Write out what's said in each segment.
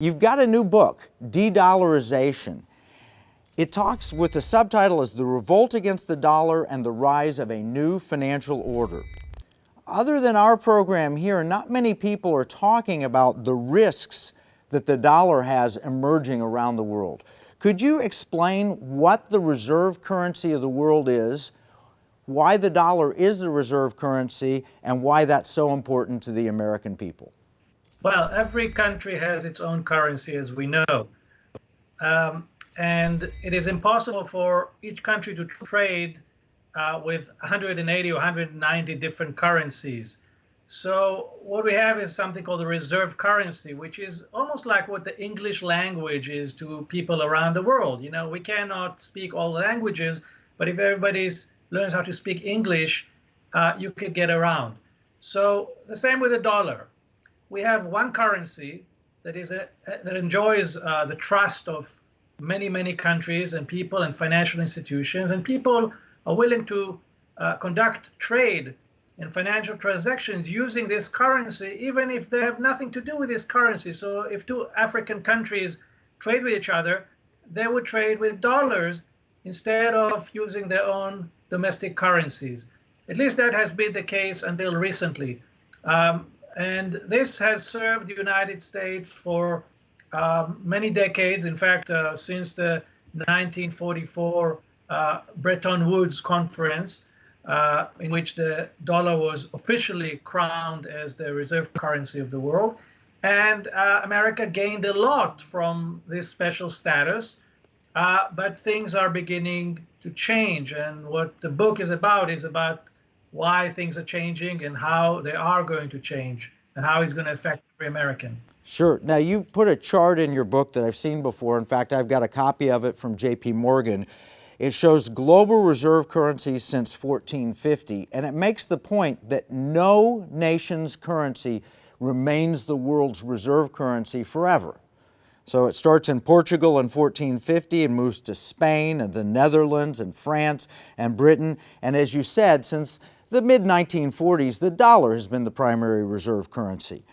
You've got a new book, De-Dollarization. It talks with the subtitle as The Revolt Against the Dollar and the Rise of a New Financial Order. Other than our program here, not many people are talking about the risks that the dollar has emerging around the world. Could you explain what the reserve currency of the world is, why the dollar is the reserve currency, and why that's so important to the American people? Well, every country has its own currency, as we know. And it is impossible for each country to trade with 180 or 190 different currencies. So what we have is something called the reserve currency, which is almost like what the English language is to people around the world. You know, we cannot speak all languages, but if everybody learns how to speak English, you could get around. So the same with the dollar. We have one currency that enjoys the trust of many, many countries and people and financial institutions, and people are willing to conduct trade and financial transactions using this currency, even if they have nothing to do with this currency. So if two African countries trade with each other, they would trade with dollars instead of using their own domestic currencies. At least that has been the case until recently. And this has served the United States for many decades. In fact, since the 1944 Bretton Woods Conference, in which the dollar was officially crowned as the reserve currency of the world. And America gained a lot from this special status, but things are beginning to change. And what the book is about why things are changing and how they are going to change and how it's going to affect every American. Sure. Now, you put a chart in your book that I've seen before. In fact, I've got a copy of it from J.P. Morgan. It shows global reserve currencies since 1450, and it makes the point that no nation's currency remains the world's reserve currency forever. So it starts in Portugal in 1450 and moves to Spain and the Netherlands and France and Britain. And as you said, since the mid-1940s, the dollar has been the primary reserve currency.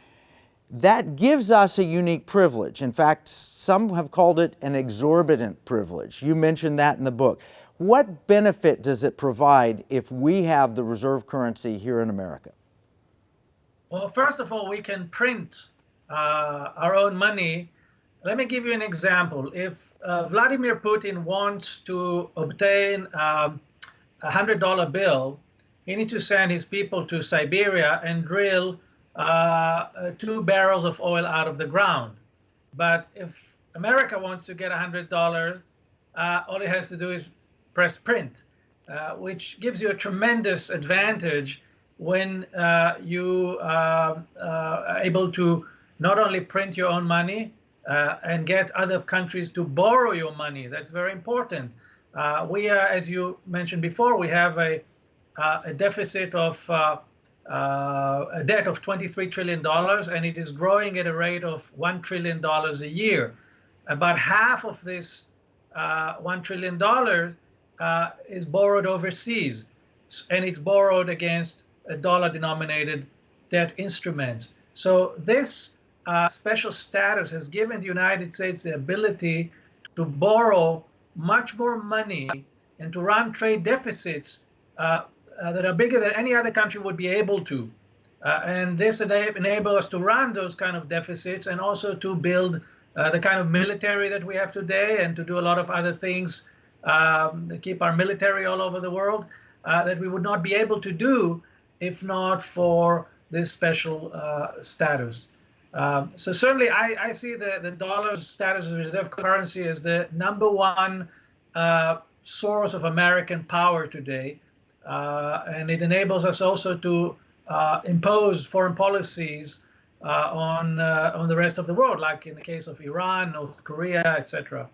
That gives us a unique privilege. In fact, some have called it an exorbitant privilege. You mentioned that in the book. What benefit does it provide if we have the reserve currency here in America? Well, first of all, we can print our own money. Let me give you an example. If Vladimir Putin wants to obtain a $100 bill, he needs to send his people to Siberia and drill 2 barrels of oil out of the ground. But if America wants to get $100, all it has to do is press print, which gives you a tremendous advantage when you are able to not only print your own money and get other countries to borrow your money. That's very important. We are, as you mentioned before, we have a deficit of a debt of $23 trillion, and it is growing at a rate of $1 trillion a year. About half of this $1 trillion is borrowed overseas, and it's borrowed against dollar-denominated debt instruments. So this special status has given the United States the ability to borrow much more money and to run trade deficits that are bigger than any other country would be able to. And this enables us to run those kind of deficits and also to build the kind of military that we have today and to do a lot of other things to keep our military all over the world that we would not be able to do if not for this special status. So certainly I see the dollar's status as a reserve currency as the #1 source of American power today. And it enables us also to impose foreign policies on the rest of the world, like in the case of Iran, North Korea, etc.